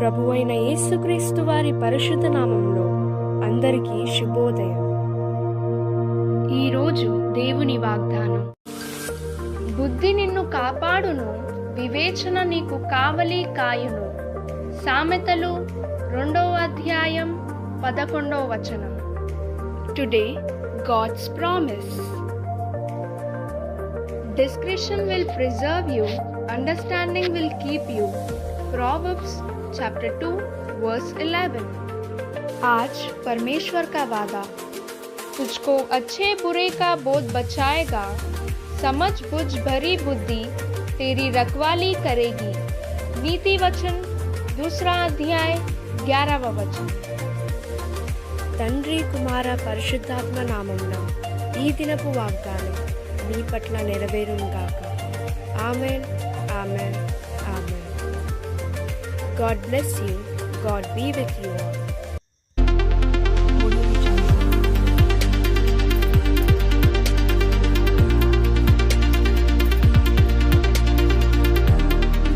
ప్రభువైన యేసుక్రీస్తు వారి పరిశుద్ధ నామంలో అందరికీ శుభోదయం. ఈరోజు దేవుని వాగ్దానం. బుద్ధి నిన్ను కాపాడును, వివేచన నీకు కావలి కాయును. సామెతలు 2వ అధ్యాయం 11వ వచనం. Today God's promise. Discretion will preserve you, understanding will keep you. Proverbs chapter 2 verse 11. आज परमेश्वर का वादा. तुझको अच्छे बुरे का बोध बचाएगा, समझ बुझ भरी बुद्धि तेरी रखवाली करेगी. नीति वचन 2వ अध्याय 11వ वचन. తండ్రి కుమార పరిశుద్ధాత్మ నామమున ఈ దినపు వాగ్దానం నీ పట్ల నెరవేరునుగాక. Amen, amen, amen. God bless you. God be with you all.